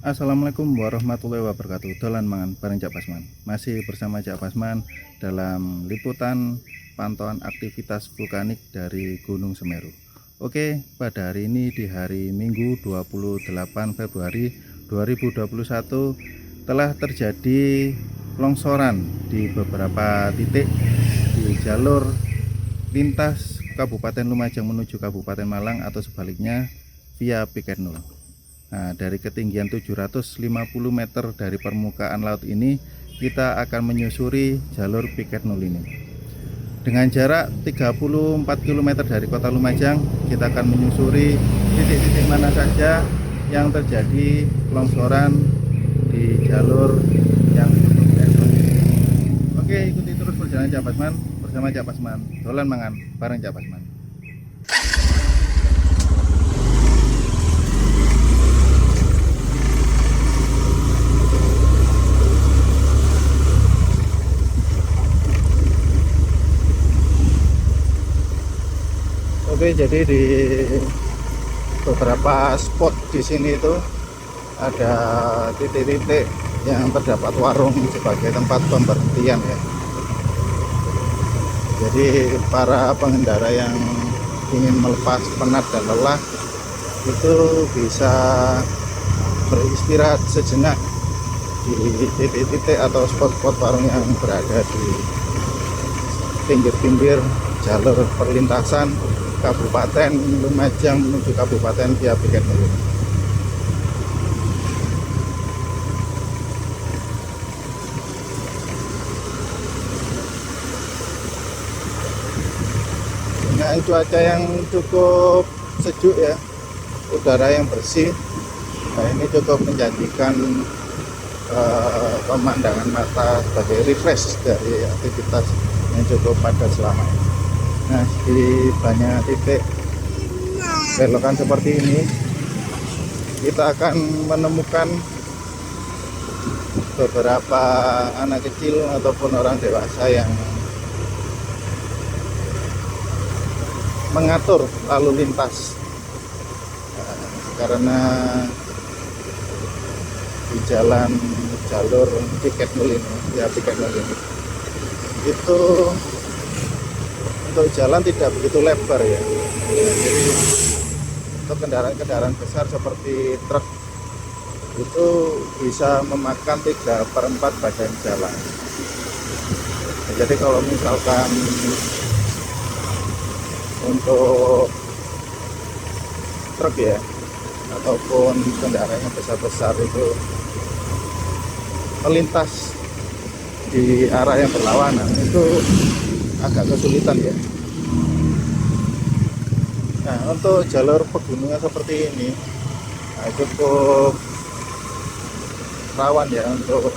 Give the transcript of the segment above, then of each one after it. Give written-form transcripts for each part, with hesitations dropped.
Assalamualaikum warahmatullahi wabarakatuh. Dolan mangan bareng Cak Pasman. Masih bersama Cak Pasman dalam liputan pantauan aktivitas vulkanik dari Gunung Semeru. Oke, pada hari ini di hari Minggu 28 Februari 2021 telah terjadi longsoran di beberapa titik di jalur lintas Kabupaten Lumajang menuju Kabupaten Malang atau sebaliknya via Piket Nul. Nah, dari ketinggian 750 meter dari permukaan laut ini, kita akan menyusuri jalur Piket Nul ini. Dengan jarak 34 km dari kota Lumajang, kita akan menyusuri titik-titik mana saja yang terjadi longsoran di jalur yang Piket Nul. Oke, ikuti terus perjalanan Cak Pasman bersama Cak Pasman. Dolan mangan bareng Cak Pasman. Oke, jadi di beberapa spot di sini itu ada titik-titik yang terdapat warung sebagai tempat pemberhentian ya. Jadi para pengendara yang ingin melepas penat dan lelah itu bisa beristirahat sejenak di titik-titik atau spot-spot warung yang berada di pinggir-pinggir jalur perlintasan Kabupaten Lumajang menuju Kabupaten via Piket Nul. Nah, cuaca yang cukup sejuk ya, udara yang bersih. Nah, ini cukup menjanjikan pemandangan mata sebagai refresh dari aktivitas yang cukup padat selama ini. Nah, di banyak titik belokan seperti ini kita akan menemukan beberapa anak kecil ataupun orang dewasa yang mengatur lalu lintas, karena di jalur Piket Nul ini ya, Piket Nul ini itu untuk jalan tidak begitu lebar ya. Jadi untuk kendaraan-kendaraan besar seperti truk itu bisa memakan 3/4 badan jalan. Jadi kalau misalkan untuk truk ya ataupun kendaraan yang besar-besar itu melintas di arah yang berlawanan itu agak kesulitan ya. Nah, untuk jalur pegunungan seperti ini cukup rawan ya untuk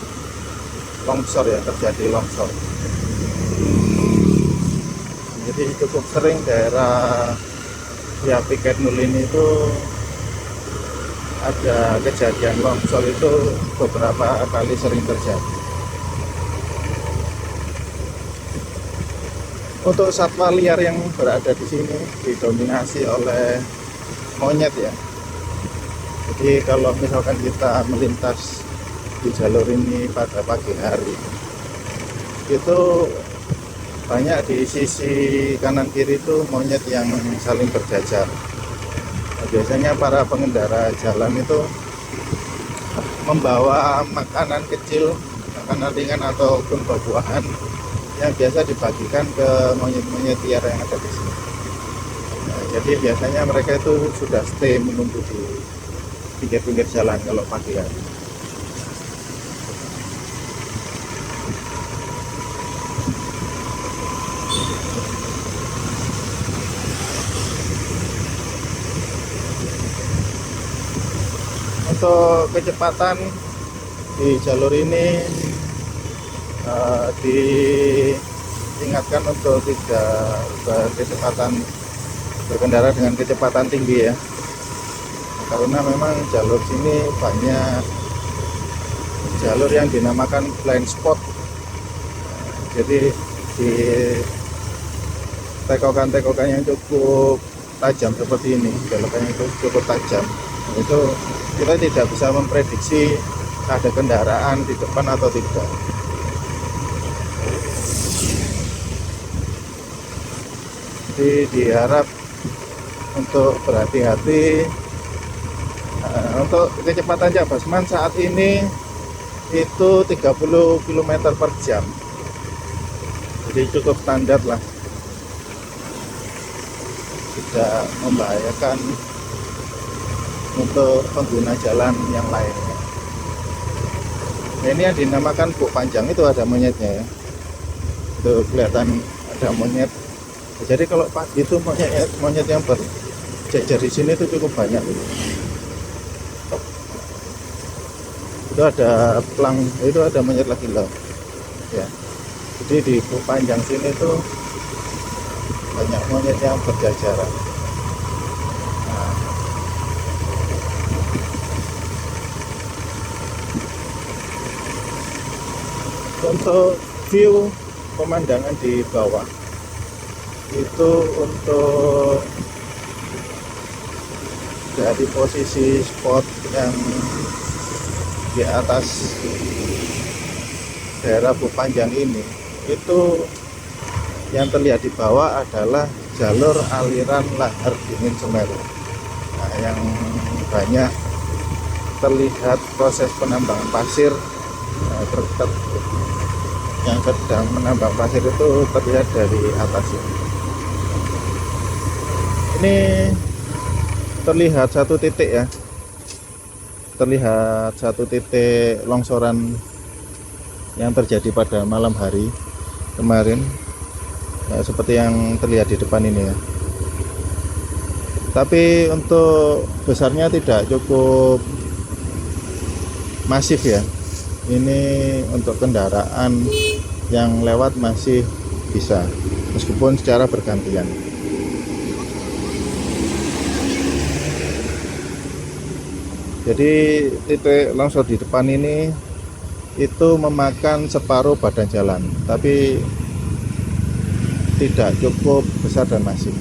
longsor ya, terjadi longsor. Jadi cukup sering daerah ya Piket Nul ini itu ada kejadian longsor, itu beberapa kali sering terjadi. Untuk satwa liar yang berada di sini didominasi oleh monyet ya. Jadi kalau misalkan kita melintas di jalur ini pada pagi hari, itu banyak di sisi kanan kiri itu monyet yang saling berjajar. Nah, biasanya para pengendara jalan itu membawa makanan kecil, makanan ringan ataupun buah-buahan yang biasa dibagikan ke monyet-monyet liar yang ada di sini. Nah, jadi biasanya mereka itu sudah stay menunggu di pinggir-pinggir jalan kalau pagi hari. Untuk kecepatan di jalur ini diingatkan untuk tidak berkendara dengan kecepatan tinggi ya, karena memang jalur sini banyak jalur yang dinamakan blind spot. Jadi di tekokan-tekokan yang cukup tajam seperti ini, belokannya itu cukup tajam, Itu kita tidak bisa memprediksi ada kendaraan di depan atau tidak. Jadi diharap untuk berhati-hati. Untuk kecepatan Cak Basman saat ini itu 30 km per jam. Jadi cukup standar lah, tidak membahayakan untuk pengguna jalan yang lainnya. Nah, ini yang dinamakan buk panjang, itu ada monyetnya ya. Itu kelihatan ada monyet. Jadi kalau pagi itu monyet yang berjejer di sini itu cukup banyak. Itu ada pelang, itu ada monyet lagi loh. Ya. Jadi di buk panjang sini tuh banyak monyet yang berjajaran. Nah, untuk view pemandangan di bawah itu, untuk dari posisi spot yang di atas daerah buk panjang ini, itu yang terlihat di bawah adalah jalur aliran lahar dingin Semeru. Nah, yang banyak terlihat proses penambangan pasir. Truk yang sedang menambang pasir itu terlihat dari atas ini. Ini terlihat satu titik ya, terlihat satu titik longsoran yang terjadi pada malam hari kemarin, ya, seperti yang terlihat di depan ini ya. Tapi untuk besarnya tidak cukup masif ya. Ini untuk kendaraan yang lewat masih bisa, meskipun secara bergantian. Jadi titik longsor di depan ini itu memakan separuh badan jalan, tapi tidak cukup besar dan masif.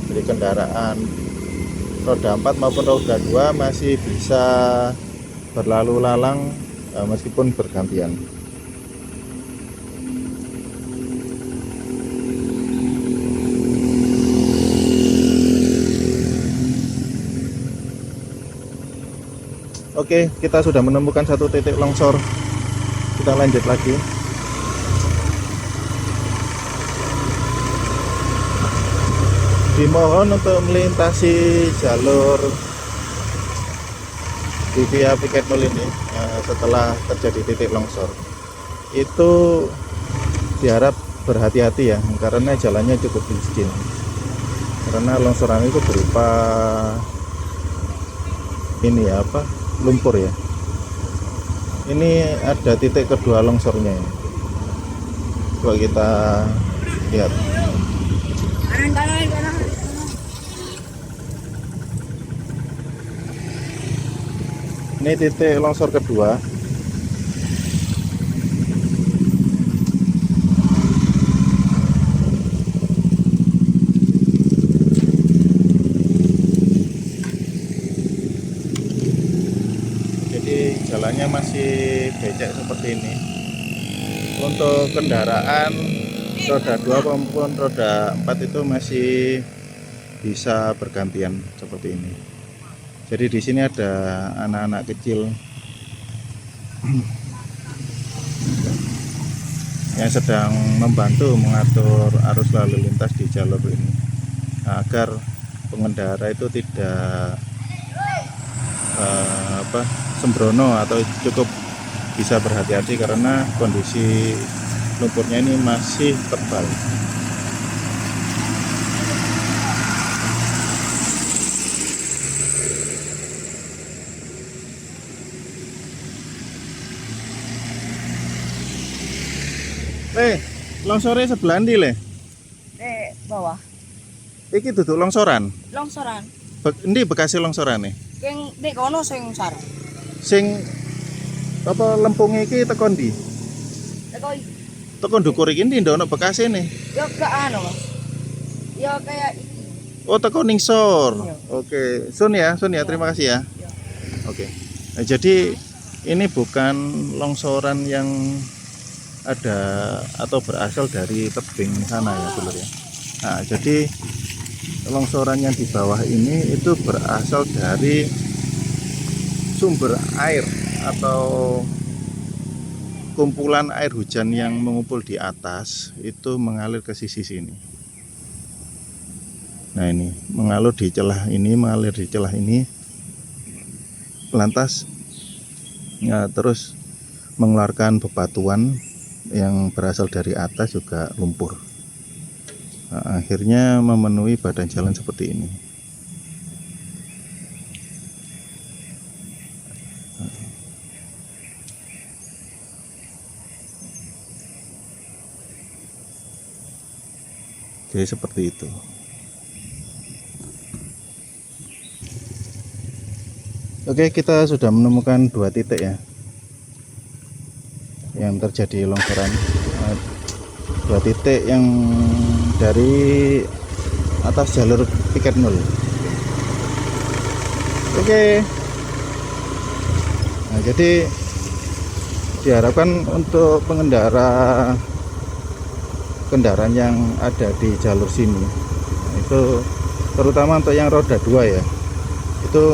Jadi kendaraan roda 4 maupun roda 2 masih bisa berlalu lalang meskipun bergantian. Oke, kita sudah menemukan satu titik longsor. Kita lanjut lagi. Dimohon untuk melintasi jalur di via piket nol ini setelah terjadi titik longsor. Itu diharap berhati-hati ya, karena jalannya cukup licin. Karena longsoran itu berupa ini ya, lumpur ya. Ini ada titik kedua longsornya ya. Coba kita lihat. Ini titik longsor kedua. Jadi jalannya masih becek seperti ini. Untuk kendaraan roda 2 maupun roda 4 itu masih bisa bergantian seperti ini. Jadi di sini ada anak-anak kecil yang sedang membantu mengatur arus lalu lintas di jalur ini, agar pengendara itu tidak sembrono atau cukup bisa berhati-hati karena kondisi lumpurnya ini masih tebal. Longsornya sebelah ndi le? Bawah. Iki duduk longsoran. Longsoran. Endi bekasi longsorane? Keng dek kono sing sar. Sing apa lempung iki teko ndi? Teko ndukur iki ndi ndono bekasine? Ya gak anu, Mas. Ya kayak iki. Oh, teko ningsor. Iya. Oke, Sun ya, terima kasih ya. Ya. Nah, jadi ini bukan longsoran yang ada atau berasal dari tebing sana ya dulur ya. Nah, jadi longsoran yang di bawah ini itu berasal dari sumber air atau kumpulan air hujan yang mengumpul di atas itu mengalir ke sisi sini. Nah, ini mengalir di celah ini, lantas ya, terus mengeluarkan bebatuan yang berasal dari atas juga lumpur. Nah, akhirnya memenuhi badan jalan seperti ini. Jadi seperti itu. Oke, kita sudah menemukan 2 titik ya yang terjadi longsoran. 2 titik yang dari atas jalur piket 0. Oke. Nah, jadi diharapkan untuk pengendara kendaraan yang ada di jalur sini, itu terutama untuk yang roda 2 ya, itu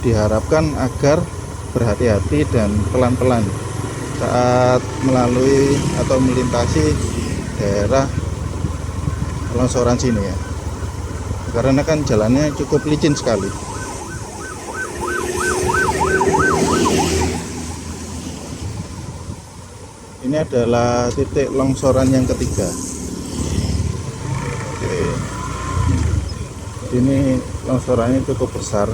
diharapkan agar berhati-hati dan pelan-pelan saat melalui atau melintasi daerah longsoran sini ya, karena kan jalannya cukup licin sekali. Ini adalah titik longsoran yang ketiga. Oke. Ini longsorannya cukup besar.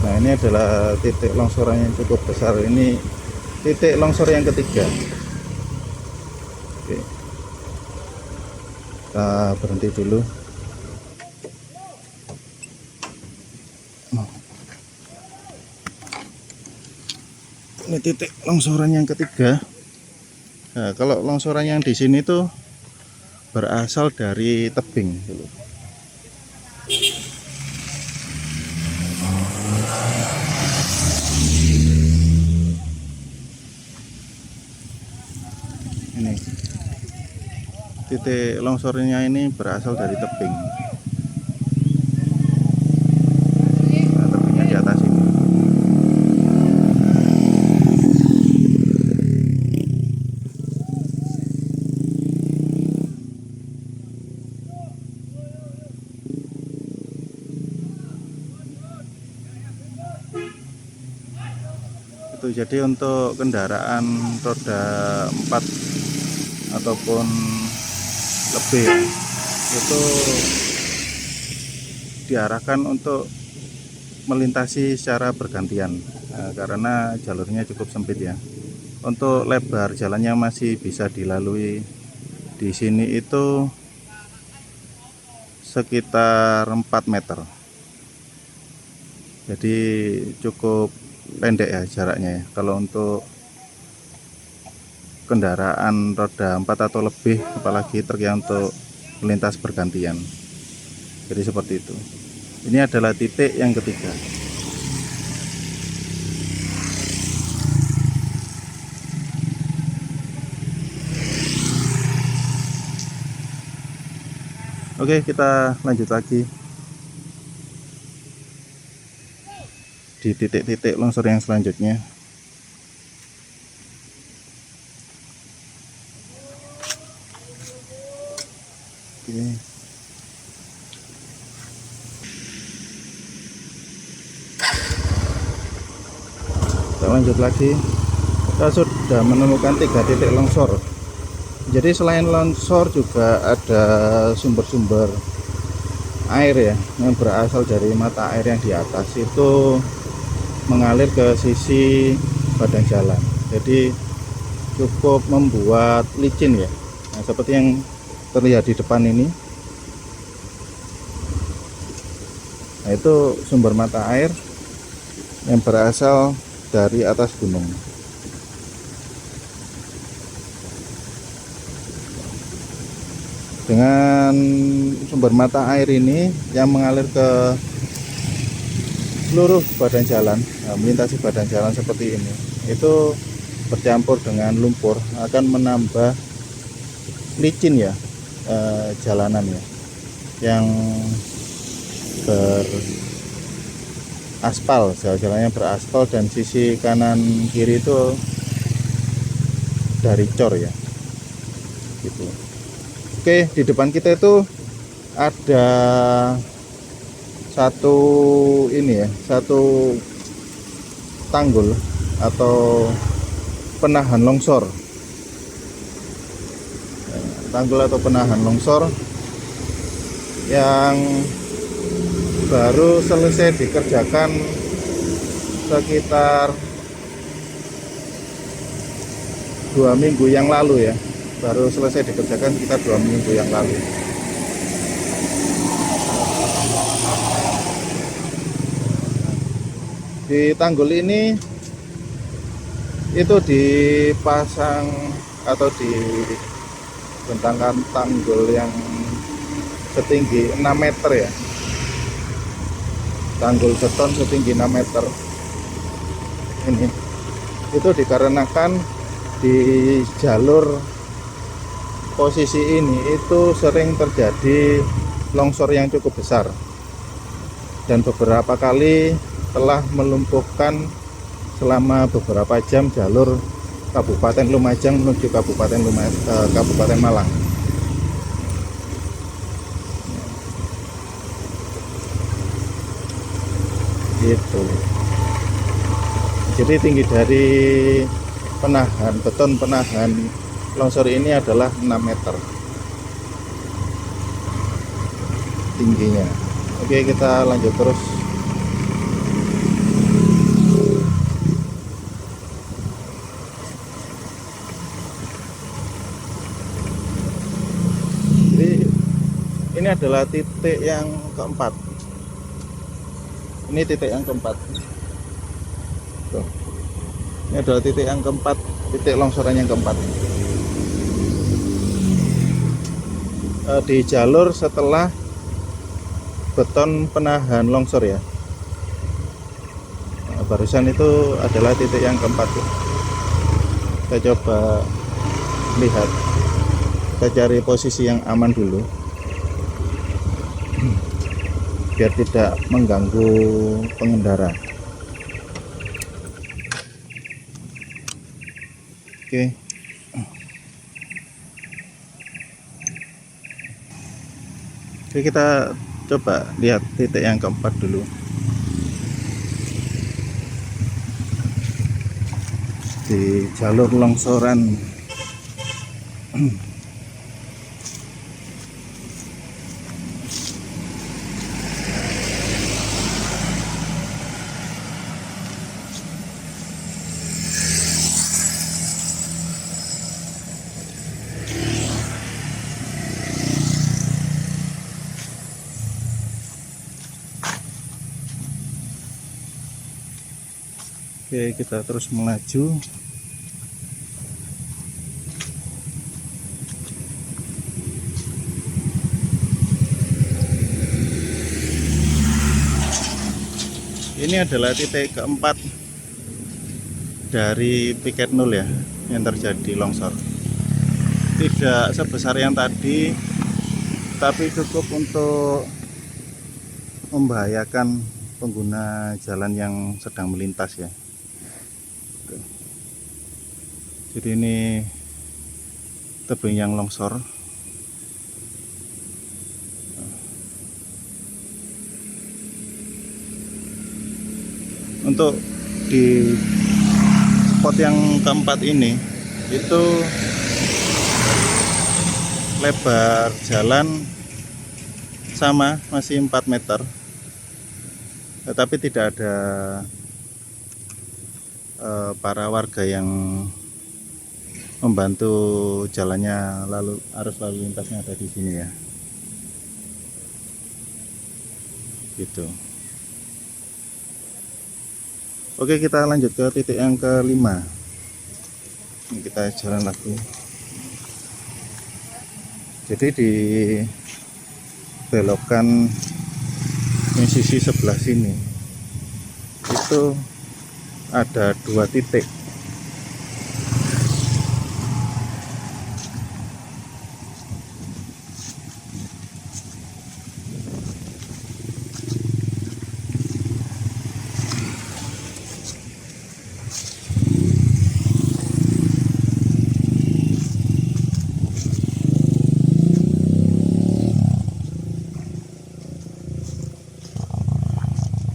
Nah, ini adalah titik longsoran yang cukup besar. Ini titik longsor yang ketiga. Oke. Kita berhenti dulu. Ini titik longsoran yang ketiga. Nah, kalau longsoran yang di sini tuh berasal dari tebing dulu. Ini titik longsornya ini berasal dari tebing. Nah, tebingnya di atas ini. Itu jadi untuk kendaraan roda 4 ataupun lebih itu diarahkan untuk melintasi secara bergantian. Nah, karena jalurnya cukup sempit ya. Untuk lebar jalannya masih bisa dilalui di sini itu sekitar 4 meter. Jadi cukup pendek ya jaraknya ya. Kalau untuk kendaraan roda 4 atau lebih, apalagi truk yang untuk melintas bergantian. Jadi seperti itu. Ini adalah titik yang ketiga. Oke, kita lanjut lagi di titik-titik longsor yang selanjutnya. Oke. Kita lanjut lagi. Kita sudah menemukan 3 titik longsor. Jadi selain longsor juga ada sumber-sumber air ya, yang berasal dari mata air yang di atas itu mengalir ke sisi badan jalan. Jadi cukup membuat licin ya. Nah, seperti yang terlihat di depan ini. Nah, itu sumber mata air yang berasal dari atas gunung. Dengan sumber mata air ini yang mengalir ke seluruh badan jalan, melintasi badan jalan seperti ini, itu bercampur dengan lumpur akan menambah licin ya, jalanan ya, yang beraspal, jalannya beraspal, dan sisi kanan kiri itu dari cor ya, gitu. Oke, di depan kita itu ada satu tanggul atau penahan longsor. Tanggul atau penahan longsor yang baru selesai dikerjakan sekitar 2 minggu yang lalu ya. Baru selesai dikerjakan sekitar 2 minggu yang lalu. Di tanggul ini itu dipasang atau dibentangkan tanggul yang setinggi 6 meter ya. Tanggul beton setinggi 6 meter ini. Itu dikarenakan di jalur posisi ini itu sering terjadi longsor yang cukup besar, dan beberapa kali telah melumpuhkan selama beberapa jam jalur Kabupaten Lumajang menuju Kabupaten Malang. Gitu. Jadi tinggi dari beton penahan longsor ini adalah 6 meter tingginya. Oke, kita lanjut terus. Jadi ini adalah titik yang keempat. Ini titik yang keempat. Tuh. Ini adalah titik yang keempat, titik longsoran yang keempat. Di jalur setelah beton penahan longsor ya. Barusan itu adalah titik yang keempat. Kita coba lihat. Kita cari posisi yang aman dulu, biar tidak mengganggu pengendara. Oke. Oke, kita coba lihat titik yang keempat dulu. Di jalur longsoran. Oke, kita terus melaju. Ini adalah titik keempat dari piket 0 ya, yang terjadi longsor. Tidak sebesar yang tadi, tapi cukup untuk membahayakan pengguna jalan yang sedang melintas ya. Jadi ini tebing yang longsor. Untuk di spot yang keempat ini itu lebar jalan sama, masih 4 meter, tetapi tidak ada para warga yang membantu jalannya arus lalu lintasnya ada di sini ya, gitu. Oke, kita lanjut ke titik yang kelima. Ini kita jalan lagi. Oke, Jadi di belokan di sisi sebelah sini itu ada 2 titik.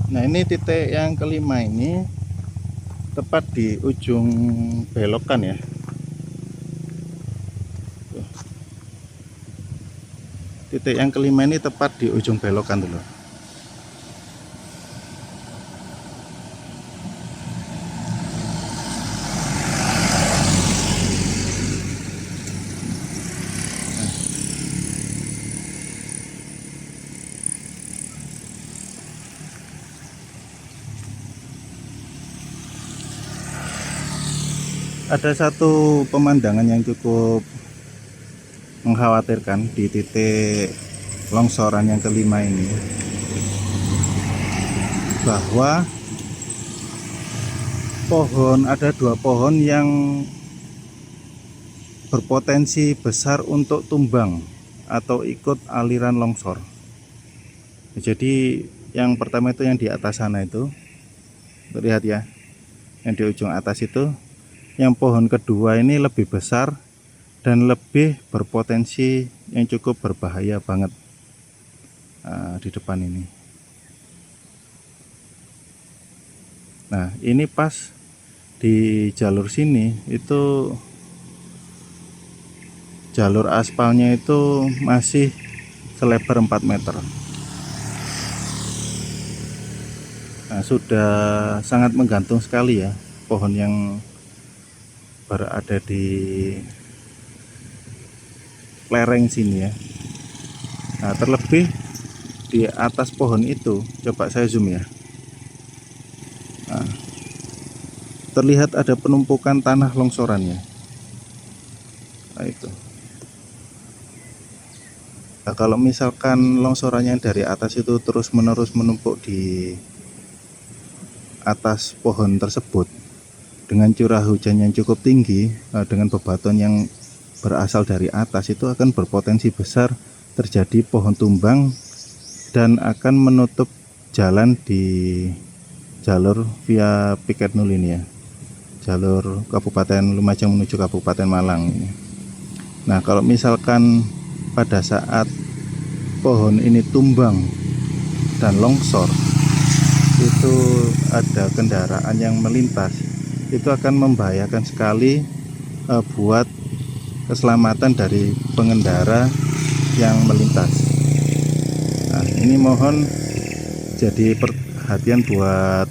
Nah, ini titik yang kelima ini tepat di ujung belokan ya. Titik yang kelima ini tepat di ujung belokan dulu. Ada satu pemandangan yang cukup mengkhawatirkan di titik longsoran yang kelima ini, bahwa ada 2 pohon yang berpotensi besar untuk tumbang atau ikut aliran longsor. Jadi yang pertama itu yang di atas sana itu, lihat ya, yang di ujung atas itu. Yang pohon kedua ini lebih besar dan lebih berpotensi yang cukup berbahaya banget di depan ini. Nah, ini pas di jalur sini itu jalur aspalnya itu masih selebar 4 meter. Nah, sudah sangat menggantung sekali ya pohon yang berada di lereng sini ya. Nah, terlebih di atas pohon itu, coba saya zoom ya. Nah, terlihat ada penumpukan tanah longsorannya. Nah, itu. Nah, kalau misalkan longsorannya dari atas itu terus menerus menumpuk di atas pohon tersebut dengan curah hujan yang cukup tinggi, dengan bebatuan yang berasal dari atas, itu akan berpotensi besar terjadi pohon tumbang dan akan menutup jalan di jalur via Piket Nul ini ya, jalur Kabupaten Lumajang menuju Kabupaten Malang ini. Nah, kalau misalkan pada saat pohon ini tumbang dan longsor, itu ada kendaraan yang melintas, itu akan membahayakan sekali buat keselamatan dari pengendara yang melintas. Nah, ini mohon jadi perhatian buat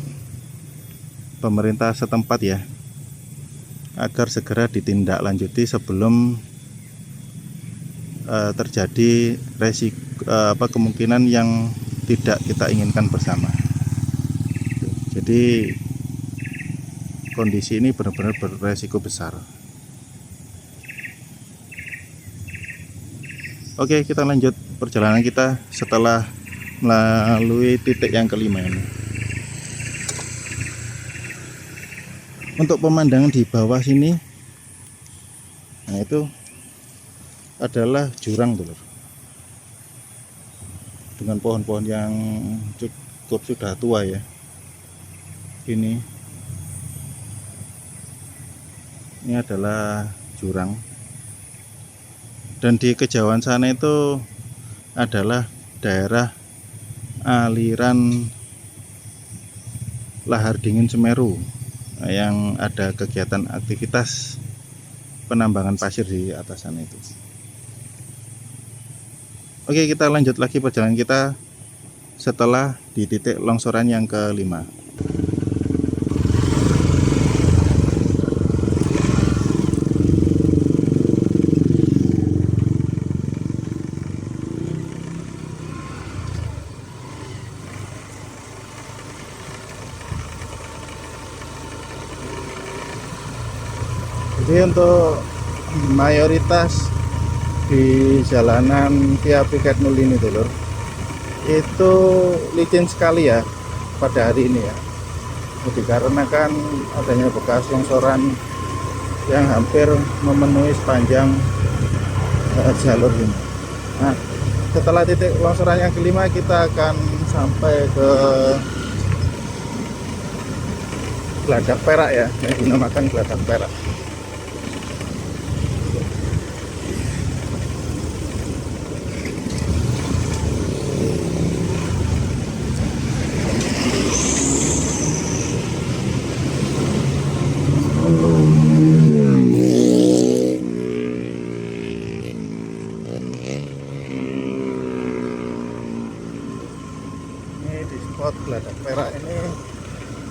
pemerintah setempat ya, agar segera ditindaklanjuti sebelum terjadi kemungkinan yang tidak kita inginkan bersama. Jadi kondisi ini benar-benar beresiko besar. Oke, kita lanjut perjalanan kita setelah melalui titik yang kelima ini. Untuk pemandangan di bawah sini, nah itu adalah jurang dulu, dengan pohon-pohon yang cukup sudah tua ya. Ini adalah jurang, dan di kejauhan sana itu adalah daerah aliran lahar dingin Semeru yang ada kegiatan aktivitas penambangan pasir di atas sana itu. Oke, kita lanjut lagi perjalanan kita setelah di titik longsoran yang kelima. Jadi untuk mayoritas di jalanan via Piket Nul ini dulur, itu licin sekali ya pada hari ini ya, dikarenakan adanya bekas longsoran yang hampir memenuhi sepanjang jalur ini. Nah, setelah titik longsoran yang kelima kita akan sampai ke Geladak Perak ya, yang dinamakan Geladak Perak. Ini di spot Geladak Perak ini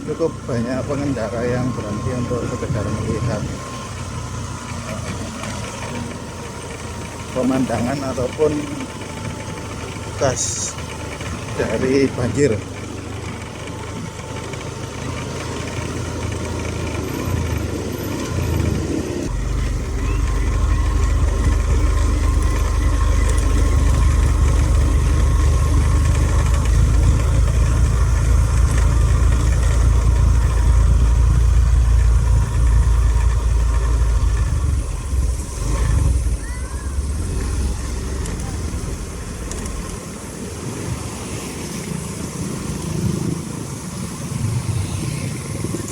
cukup banyak pengendara yang berhenti untuk sekedar melihat pemandangan ataupun bekas dari banjir.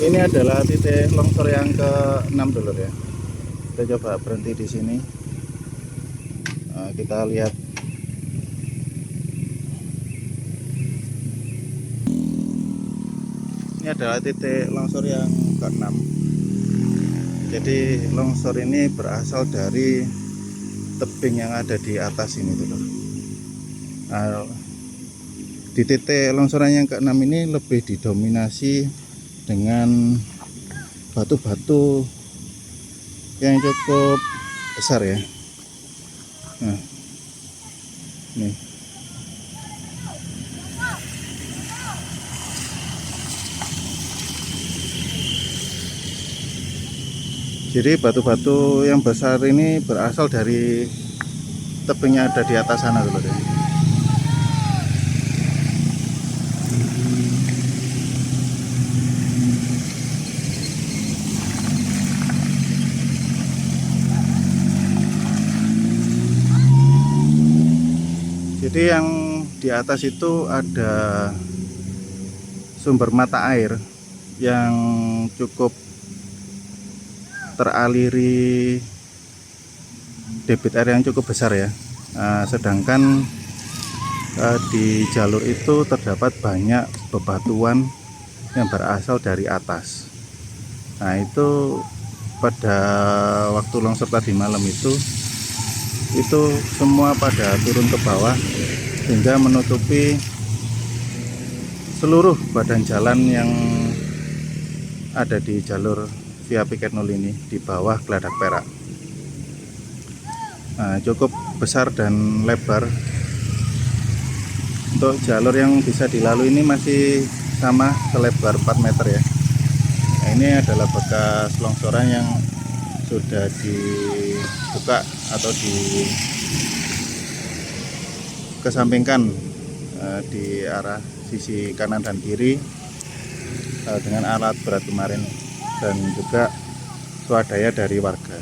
Ini adalah titik longsor yang ke-6 dulur ya. Kita coba berhenti di sini. Nah, kita lihat. Ini adalah titik longsor yang ke-6. Jadi longsor ini berasal dari tebing yang ada di atas ini dulur. Nah, di titik longsoran yang ke-6 ini lebih didominasi dengan batu-batu yang cukup besar ya. Nah, nih. Jadi batu-batu yang besar ini berasal dari tebing yang ada di atas sana dulu ya. Jadi yang di atas itu ada sumber mata air yang cukup teraliri debit air yang cukup besar ya. Nah, sedangkan di jalur itu terdapat banyak bebatuan yang berasal dari atas. Nah, itu pada waktu longsor tadi malam itu semua pada turun ke bawah hingga menutupi seluruh badan jalan yang ada di jalur via Piket Nul ini di bawah Geladak Perak. Nah, cukup besar dan lebar. Untuk jalur yang bisa dilalui ini masih sama selebar 4 meter ya. Nah, ini adalah bekas longsoran yang sudah dibuka atau dikesampingkan di arah sisi kanan dan kiri dengan alat berat kemarin dan juga swadaya dari warga.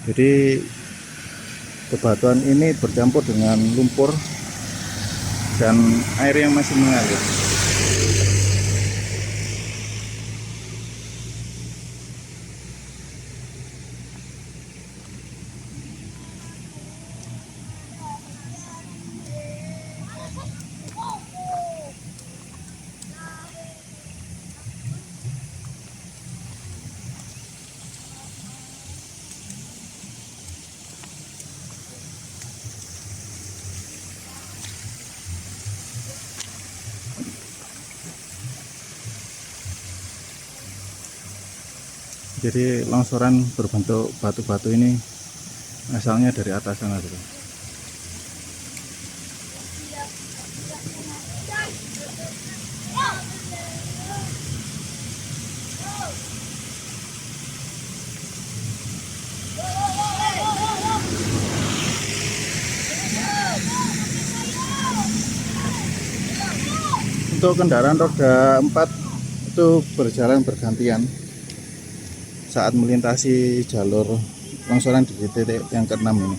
Jadi bebatuan ini bercampur dengan lumpur dan air yang masih mengalir. Jadi longsoran berbentuk batu-batu ini asalnya dari atas sana dulu. Untuk kendaraan roda 4 itu berjalan bergantian saat melintasi jalur longsoran di titik yang ke-6 ini.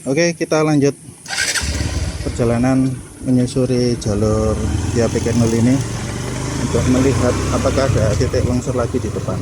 Oke, kita lanjut perjalanan menyusuri jalur via Piket 0 ini untuk melihat apakah ada titik longsor lagi di depan.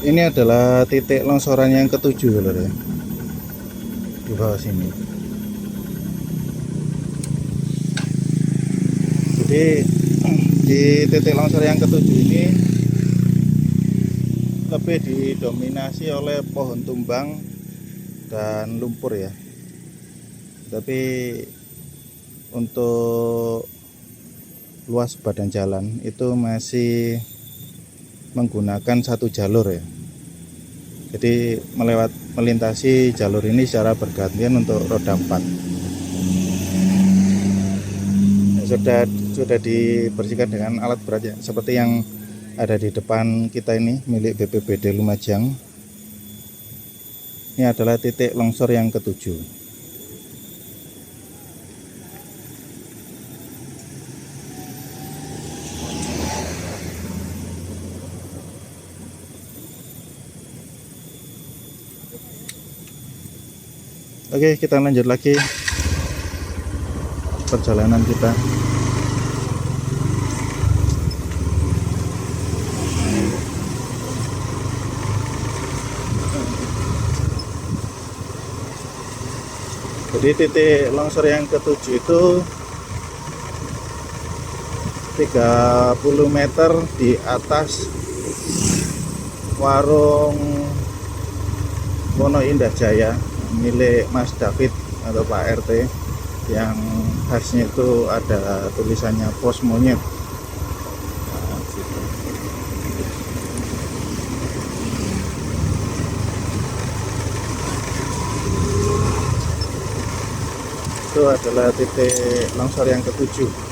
Ini adalah titik longsoran yang ke-7 lho ya, di bawah sini. Jadi di titik longsor yang ke-7 ini lebih didominasi oleh pohon tumbang dan lumpur ya. Tapi untuk luas badan jalan itu masih menggunakan satu jalur ya. Jadi melintasi jalur ini secara bergantian untuk roda 4. Sudah dibersihkan dengan alat berat ya, seperti yang ada di depan kita ini milik BPBD Lumajang. Ini adalah titik longsor yang ke-7. Oke, kita lanjut lagi perjalanan kita. Jadi titik longsor yang ke-7 itu 30 meter di atas warung Wono Indah Jaya milik Mas David atau Pak RT, yang khasnya itu ada tulisannya pos monyet. Nah, gitu. Itu adalah titik longsor yang ke-7.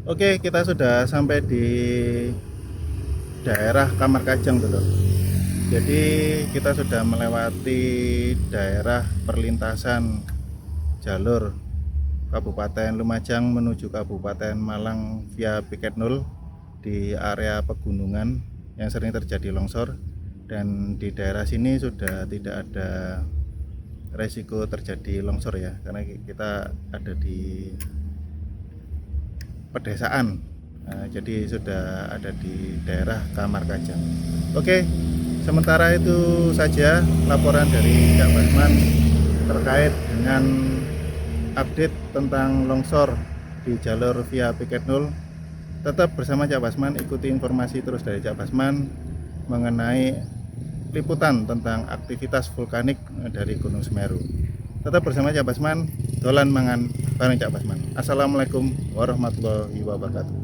Oke, kita sudah sampai di daerah Kamar Kajang dulu. Jadi kita sudah melewati daerah perlintasan jalur Kabupaten Lumajang menuju Kabupaten Malang via Piket Nul di area pegunungan yang sering terjadi longsor, dan di daerah sini sudah tidak ada resiko terjadi longsor ya, karena kita ada di pedesaan. Jadi sudah ada di daerah Kamar Kajang. Oke, sementara itu saja laporan dari Cak Basman terkait dengan update tentang longsor di jalur via Piket Nul. Tetap bersama Cak Basman, ikuti informasi terus dari Cak Basman mengenai liputan tentang aktivitas vulkanik dari Gunung Semeru. Tetap bersama Cak Basman, dolan mangan bareng Cak Basman. Assalamualaikum warahmatullahi wabarakatuh.